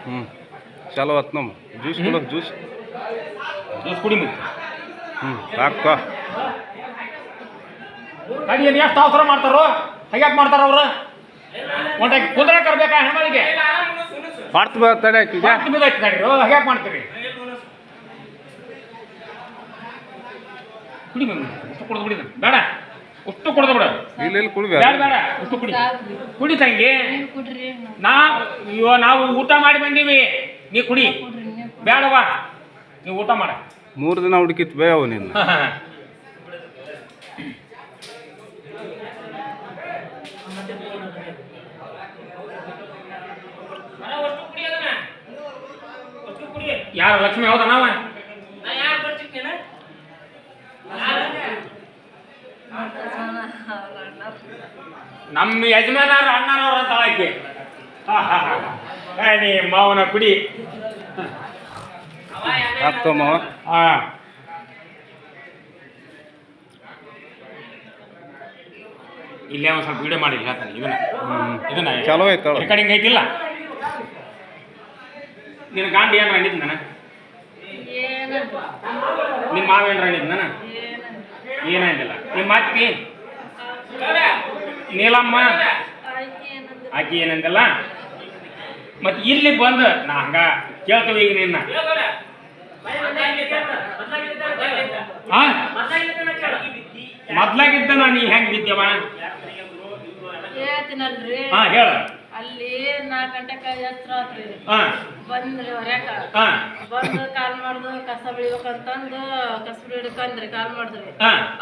ಹ್ಞೂ ಚಲೋ ಆತ್ ನಮ್ಮ ಜ್ಯೂಸ್ ಕೊಡೋದು ಜ್ಯೂಸ್ ಕುಡಿ ಮತ್ತೆ ಸಾಕ ಗಾಡಿ ಏನು ಎಷ್ಟು ಅವಸರ ಮಾಡ್ತಾರೋ ಹೇಗ್ಯಾಕೆ ಮಾಡ್ತಾರ ಅವ್ರು ಒಂದು ಕುದುರೆ ಕರ್ಬೇಕಾ ಹೆಣ್ಮಳಿಗೆ ಹೊಡ್ತು ಬರ್ತಾನೆ ಆಕಿಗೆ ನಡೀರು ಹೇಗ್ಯಾಕೆ ಮಾಡ್ತೀರಿ ಕುಡಿ ಅಷ್ಟು ಕುಡ್ದು ಬಿಡಿ ಬೇಡ ಅಷ್ಟು ಕುಡ್ದು ಬಿಡ ಇಲ್ಲ ಕುಡಿಬೇಡ ಬೇಡ ಬೇಡ ಅಷ್ಟು ಕುಡಿ ಕುಡಿ ತಂಗಿ ನಾವು ಊಟ ಮಾಡಿ ಬಂದೀವಿ ನೀ ಕುಡಿ ಬೇಡವಾ ನೀವು ಊಟ ಮಾಡ 3 ದಿನ ಹುಡುಕಿತ್ ಬೇಯವ ನಿನ್ನ ಯಾರ ಲಕ್ಷ್ಮಿ ಹೌದಾ ನಾವ ನಮ್ಮ ಯಜಮಾನರ ಅಣ್ಣನವ್ರ ಅಂತ ಆಕೆ ನೀ ಮಾವನ ಕುಡಿ ಆಗ್ತವ ಹಾ ಇಲ್ಲೇ ಒಂದು ಸ್ವಲ್ಪ ವಿಡಿಯೋ ಮಾಡಿ ಹೇಳ್ತಾನೆ ಇದನ್ನ ಚಲೋ ಐತಳ ರೆಕಾರ್ಡಿಂಗ್ ಐತಿಲ್ಲ ನಿನ್ನ ಗಾಂಡಿ ಏನಾರ ಅಂದಿದ್ದು ನಾನು ನಿಮ್ಮ ಮಾವ ಏನಾರ ಅಂದಿದ್ದು ನಾನು ಏನಂದಿಲ್ಲ ನಿಮ್ಮ ಮಾತಿ ನೀಲಮ್ಮ ಆಕಿ ಏನಂದಿಲ್ಲ ಮತ್ತೆ ಇಲ್ಲಿ ಬಂದು ನಾ ಹಂಗ ಕೇಳ್ತೇವೆ ಈಗ ನಿನ್ನ ಮೊದ್ಲಾಗಿದ್ದ ನೀ ಹೆಂಗ್ ಬಿದ್ದೇವ ಹಾ ಹೇಳ ಅಲ್ಲಿ 4 ಗಂಟೆಗೆ ಎತ್ತರ ಆತ್ರಿ ಬಂದ್ರಿ ಹೊರ್ಯಾಕ ಬಂದು ಕಾಲ್ ಮಾಡ್ದು ಕಸ ಬೆಳಿಬೇಕಂತಂದು ಕಸ ಹಿಡ್ಕಂದ್ರಿ ಕಾಲ್ ಮಾಡಿದ್ರಿ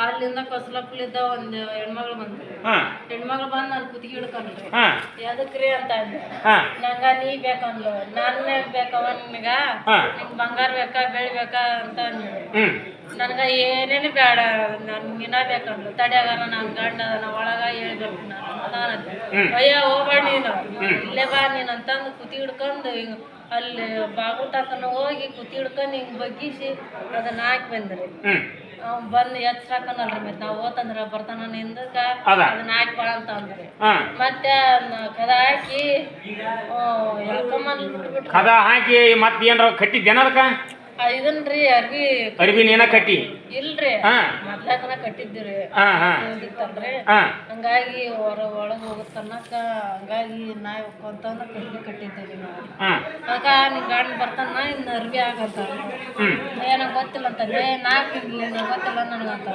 ಅಲ್ಲಿಂದ ಕಸಲಪ್ಪಲಿದ್ದ ಒಂದ್ ಹೆಣ್ಮಗಳು ಬಂದ್ರಿ ಹೆಣ್ಮಗಳು ಬಂದ್ ನನ್ ಕುತ್ತಿಗೆ ಹಿಡ್ಕೊಂಡ್ರಿ ಎದಕ್ರಿ ಅಂತ ಅಂದೆ ನಂಗ ನೀ ಬೇಕಂದ್ಲು ನಾನೇ ಬೇಕವ ನಿನಗ ನಿಂಗ್ ಬಂಗಾರ ಬೇಕಾ ಬೆಳಿ ಬೇಕಾ ಅಂತ ಅಂದ್ರಿ ನನ್ಗ ಏನೇನು ಬೇಡ ನನ್ಗಿನ ಬೇಕಂದ್ಲು ತಡ್ಯಾಗಾರ ನನ್ ಗಂಡ ಒಳಗ ಹೇಳ್ಬೇಕು ನಾನು ಅಯ್ಯ ಹೋಗ್ಬೇಡ ನೀನು ಇಲ್ಲೇ ಬಾ ನೀನು ಅಂತಂದು ಕುತಿ ಹಿಡ್ಕೊಂಡು ಹಿಂಗ ಅಲ್ಲಿ ಬಾಗಲ್ ತಕನ ಹೋಗಿ ಕುತಿ ಹಿಡ್ಕೊಂಡು ಹಿಂಗ್ ಬಗ್ಗಿಸಿ ಅದನ್ನ ಹಾಕಿ ಬಂದ್ರಿ ಬಂದು ಎಚ್ಚಾಕನಲ್ರಿ ಮತ್ತೆ ನಾವು ಓತಂದ್ರ ಬರ್ತಾನ ನಿಂದಕ ಅದನ್ನ ಹಾಕಿ ಬಾ ಅಂತ ಅಂದ್ರಿ ಮತ್ತೆ ಕದ ಹಾಕಿ ಎಳ್ಕೊಂಬಂದ್ ಬಿಟ್ಬಿಟ್ರಿ ಕದ ಹಾಕಿ ಮತ್ತೆ ಏನಾರ ಕಟ್ಟಿದ್ದೇನ ಅದಕ್ಕ ಇದನ್ರಿ ಅರ್ಬಿ ನೀನ ಕಟ್ಟಿ ಇಲ್ರಿ ಮೊದ್ಲಾಕನ ಕಟ್ಟಿದ್ದೀರಿ ಓದಿತ್ತಲ್ರಿ ಹಂಗಾಗಿ ಒಳಗ್ ಹೋಗತ್ತನ್ನಕ ಹಂಗಾಗಿ ನಾಯಿ ಹೋಗ್ಕೊಂತಂದ್ರ ಕಟ್ಟಿದ್ದೀವಿ ನಾವು ಆಗ ನಿನ್ ಗಂಡ ಬರ್ತಾನ ಇನ್ನು ಅರ್ಬಿ ಆಗಂತ ನನಗೆ ಗೊತ್ತಿಲ್ಲ ಅಂತಂದ್ರೆ ನಂಗೆ ಗೊತ್ತಿಲ್ಲ ನನಗಂತ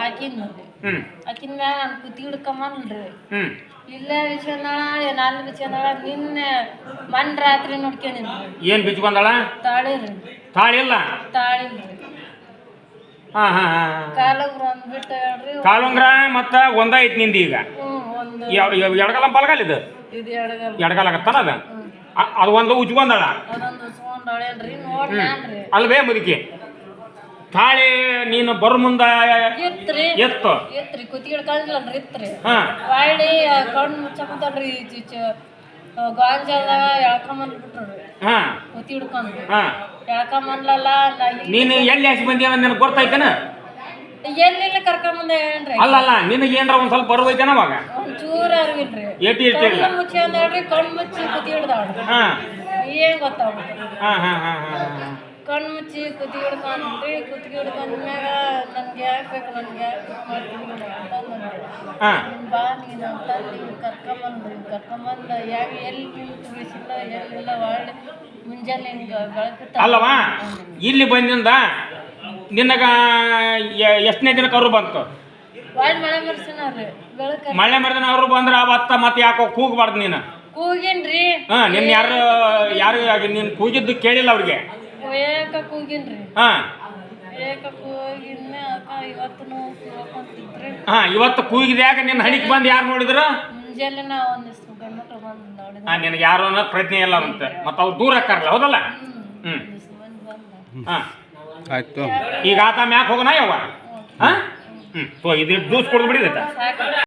ಹಾಕಿದ್ ನೋಡ್ರಿ ಹಾಕಿದ ಮ್ಯಾಗ ನಾನು ಕುತ್ತಿ ಹಿಡ್ಕೊಂಬನ್ರಿ ಇಲ್ಲೇ ಬಿಚ್ಕೊಂಡಾಳ ನಾಲ್ ಬಿಚ್ಕೊಂಡಾಳ ನಿನ್ನೆ ಮನ್ ರಾತ್ರಿ ನೋಡ್ಕೊಂಡಿದ್ರಿ ಏನ್ ಬಿಚ್ಕೊಂಡಾಳ ತಾಳಿ ರೀ ತಾಳಿ ಇಲ್ಲ ತಾಳಿ ಕಾಲುಂಗ್ರ ಅಂದ್ಬಿಟ್ಟು ಹೇಳ್ರಿ ಕಾಲುಂಗ್ರ ಮತ್ತ ಒಂದ ಐತಿ ನಿಂದ ಈಗ ಎಡಗಲ ಬಲಗಾಲ ಇದು ಎಡಗಾಲ ಆಗತ್ತಾನ ಅದ ಅದು ಒಂದು ಉಜ್ಕೊಂಡಾಳ ಅದೊಂದು ಉಜ್ಕೊಂಡಾಳೇನ್ರಿ ನೋಡ್ರಿ ಅಲ್ವೇ ಮುದುಕಿ ತಾಳಿ ನೀನು ಬರೋ ಮುಂದ ಎತ್ತು ಕುತ್ತಿ ಹಿಡ್ಕೊಂಡಿಲ್ಲನ್ರಿ ಇತ್ರಿ ಹೊಳ್ಳಿ ಕಣ್ಣು ಮುಚ್ಚಕೊಂತಲ್ರಿ ಗಾಂಜಾದಾಗ ಎಳ್ಕೊಂಬಂದ್ ಬಿಟ್ರಿ ಕುತ್ತಿ ಹಿಡ್ಕೊಂಡ್ರಿ ಎಳ್ಕೊಂಬಂದ್ಲಲ್ಲ ನೀನು ಎಲ್ಲಿ ಹಸಿ ಬಂದಿ ನಿನಗೆ ಗೊತ್ತಾಯ್ತೇನ ಎಲ್ಲಿ ಕರ್ಕೊಂಬಂದ ಏನ್ರಿ ಅಲ್ಲ ನಿನಗೆ ಏನ್ರ ಒಂದ್ ಸ್ವಲ್ಪ ಬರುವೈತೇನ ಅವಾಗ ಒಂಚೂರ ಅರಿವಿಲ್ರಿ ಏಟಿ ಇರ್ತಿಲ್ಲ ಮುಚ್ಚಿ ಅಂದ್ರಿ ಕಣ್ಣು ಮುಚ್ಚಿ ಕುತ್ತಿ ಹಿಡ್ದಾಳ್ರಿ ಏನ್ ಗೊತ್ತಾಗ್ಬಿಟ್ರಿ ಕಣ್ಣು ಮುಚ್ಚಿ ಕುತ್ತಿಗೆ ಹಿಡ್ಕೊಂಡ್ರಿ ಕುತ್ತಿಗೆ ಹಿಡ್ಕೊಂಡ್ಮ್ಯಾಗ ನನ್ಗೆ ಯಾಕೆ ಬೇಕು ನನ್ಗೆ ಯಾಕೆ ಮಾಡ್ತೀನಿ ಅಂತಂದ್ರಿ ಬಾ ನೀನು ಅಂತಂದು ನೀವು ಕರ್ಕೊಂಬಂದು ಯಾಕೆ ಎಲ್ಲಿ ನಿಂತು ಬಿಸಿಲ್ಲ ಎಲ್ಲಿಲ್ಲ ಒಳ್ಳೆ ಮುಂಜಾನೆ ನಿನ್ಗೆ ಬೆಳಕಿತ್ತ ಅಲ್ಲವಾ ಇಲ್ಲಿ ಬಂದಿಂದ ನಿನಗ ಎಷ್ಟನೇ ದಿನಕ್ಕೆ ಅವರು ಬಂತು ಒಳ್ಳೆ ಮಳೆ ಮರ್ಸಿನವ್ರಿ ಬೆಳಕ ಮಳೆ ಮರ್ದಿನ ಅವರು ಬಂದ್ರೆ ಅವತ್ತ ಮತ್ತೆ ಯಾಕೋ ಕೂಗಬಾರ್ದು ನೀನು ಕೂಗಿನ್ರಿ ನಿನ್ನ ಯಾರು ನೀನು ಕೂಗಿದ್ದು ಕೇಳಿಲ್ಲ ಅವ್ರಿಗೆ ಏಕ ಕೂಗಿನ್ರಿ ಏಕ ಕೂಗಿನ್ನೆ ಅಕ್ಕ ಇವತ್ತು ಕೂಗಂತಿದ್ರಿ ಇವತ್ತು ಕೂಗಿದ್ಯಾಗ ನಿನ್ನ ಹಣಿಕ್ ಬಂದು ಯಾರು ನೋಡಿದ್ರು ಮುಂಜಾನೆ ನಾ ಒಂದಿಷ್ಟು ಗಂಡು ಬಂದು ನೋಡಿದ ನಿನಗೆ ಯಾರು ಅನ್ನೋ ಪ್ರಜ್ಞೆ ಇಲ್ಲ ಮತ್ತೆ ಮತ್ತೆ ಅವ್ರು ದೂರ ಹಾಕಾರಲ್ಲ ಹೌದಲ್ಲ ಆಯ್ತು ಈಗ ಆತ ಮ್ಯಾಕ್ ಹೋಗೋಣ ಯಾವ ಇದು ಜ್ಯೂಸ್ ಕೊಡ್ದು ಬಿಡಿದೈತ